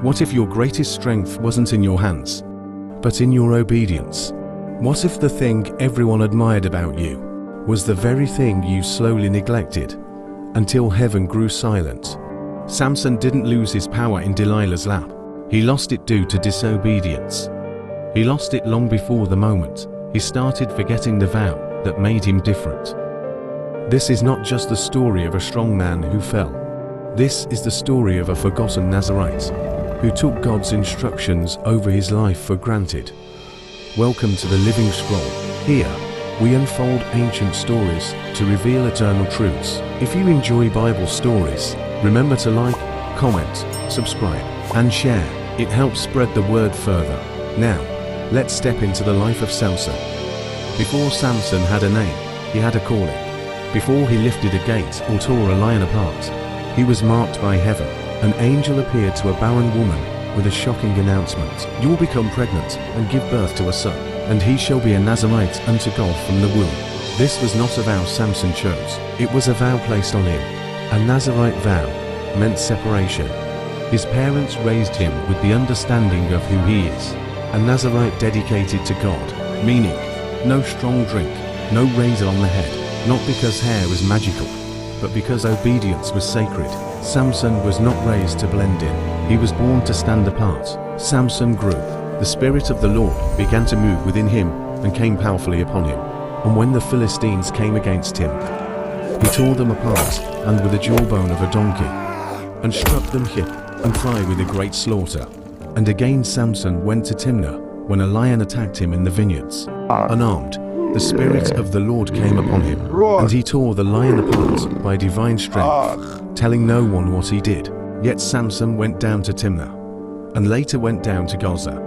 What if your greatest strength wasn't in your hands, but in your obedience? What if the thing everyone admired about you was the very thing you slowly neglected until heaven grew silent? Samson didn't lose his power in Delilah's lap. He lost it due to disobedience. He lost it long before the moment he started forgetting the vow that made him different. This is not just the story of a strong man who fell. This is the story of a forgotten Nazarite who took God's instructions over his life for granted. Welcome to the Living Scroll. Here, we unfold ancient stories to reveal eternal truths. If you enjoy Bible stories, remember to like, comment, subscribe, and share. It helps spread the word further. Now, let's step into the life of Samson. Before Samson had a name, he had a calling. Before he lifted a gate or tore a lion apart, he was marked by heaven. An angel appeared to a barren woman with a shocking announcement. You will become pregnant and give birth to a son, and he shall be a Nazarite unto God from the womb. This was not a vow Samson chose. It was a vow placed on him. A Nazarite vow meant separation. His parents raised him with the understanding of who he is. A Nazarite dedicated to God, meaning no strong drink, no razor on the head, not because hair was magical, but because obedience was sacred. Samson was not raised to blend in. He was born to stand apart. Samson grew. The Spirit of the Lord began to move within him and came powerfully upon him. And when the Philistines came against him, he tore them apart and with the jawbone of a donkey, and struck them hip and thigh with a great slaughter. And again Samson went to Timnah when a lion attacked him in the vineyards. Unarmed, the Spirit of the Lord came upon him, and he tore the lion apart by divine strength, telling no one what he did. Yet Samson went down to Timnah, and later went down to Gaza.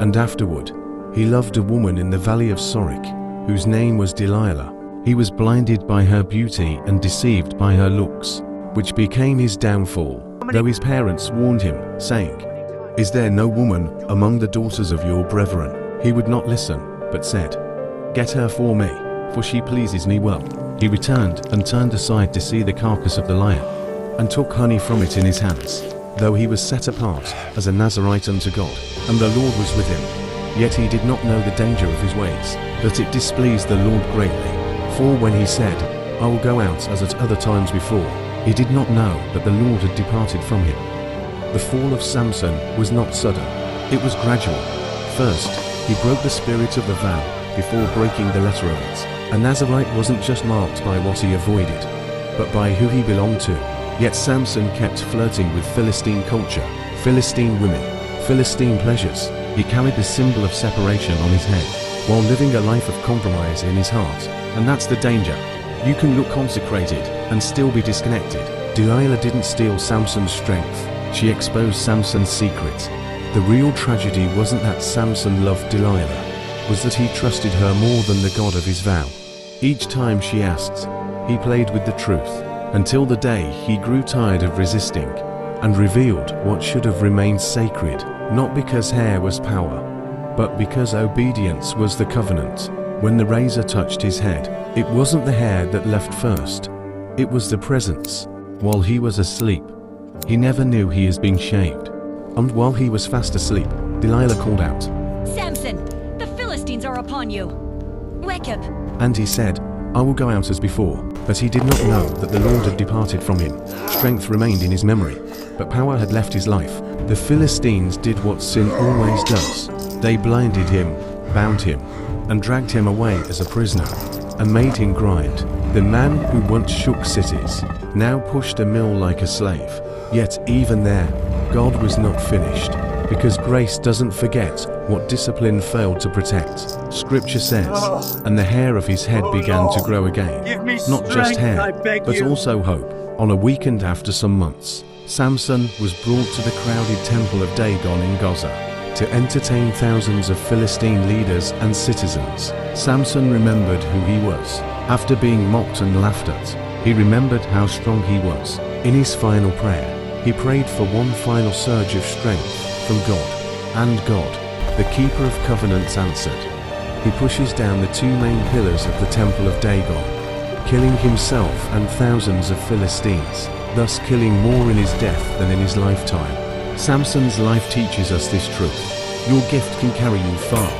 And afterward, he loved a woman in the valley of Sorek, whose name was Delilah. He was blinded by her beauty and deceived by her looks, which became his downfall, though his parents warned him, saying, "Is there no woman among the daughters of your brethren?" He would not listen, but said, "Get her for me, for she pleases me well." He returned and turned aside to see the carcass of the lion, and took honey from it in his hands, though he was set apart as a Nazarite unto God, and the Lord was with him. Yet he did not know the danger of his ways, that it displeased the Lord greatly. For when he said, "I will go out as at other times before," he did not know that the Lord had departed from him. The fall of Samson was not sudden, it was gradual. First, he broke the spirit of the vow before breaking the letter of it. A Nazarite wasn't just marked by what he avoided, but by who he belonged to. Yet Samson kept flirting with Philistine culture, Philistine women, Philistine pleasures. He carried the symbol of separation on his head, while living a life of compromise in his heart. And that's the danger. You can look consecrated and still be disconnected. Delilah didn't steal Samson's strength, she exposed Samson's secret. The real tragedy wasn't that Samson loved Delilah, was that he trusted her more than the God of his vow. Each time she asked, he played with the truth, until the day he grew tired of resisting, and revealed what should have remained sacred, not because hair was power, but because obedience was the covenant. When the razor touched his head, it wasn't the hair that left first, it was the presence. While he was asleep, he never knew he is being shaved. And while he was fast asleep, Delilah called out, "Samson, the Philistines are upon you. Wake up." And he said, "I will go out as before." But he did not know that the Lord had departed from him. Strength remained in his memory, but power had left his life. The Philistines did what sin always does. They blinded him, bound him, and dragged him away as a prisoner, and made him grind. The man who once shook cities, now pushed a mill like a slave. Yet even there, God was not finished, because grace doesn't forget what discipline failed to protect. Scripture says, "And the hair of his head began to grow again." Not just hair, but also hope. On a weekend after some months, Samson was brought to the crowded temple of Dagon in Gaza to entertain thousands of Philistine leaders and citizens. Samson remembered who he was. After being mocked and laughed at, he remembered how strong he was. In his final prayer, he prayed for one final surge of strength from God. And God, the keeper of covenants, answered. He pushes down the two main pillars of the temple of Dagon, killing himself and thousands of Philistines, thus killing more in his death than in his lifetime. Samson's life teaches us this truth. Your gift can carry you far,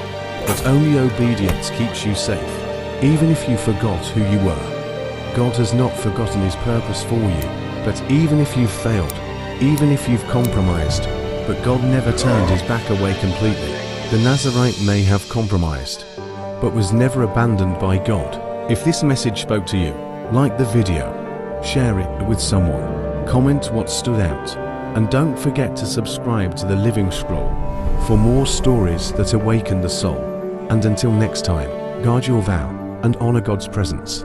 but only obedience keeps you safe. Even if you forgot who you were, God has not forgotten His purpose for you. But even if you've failed, even if you've compromised, but God never turned His back away completely. The Nazarite may have compromised, but was never abandoned by God. If this message spoke to you, like the video, share it with someone, comment what stood out, and don't forget to subscribe to the Living Scroll for more stories that awaken the soul. And until next time, guard your vow and honor God's presence.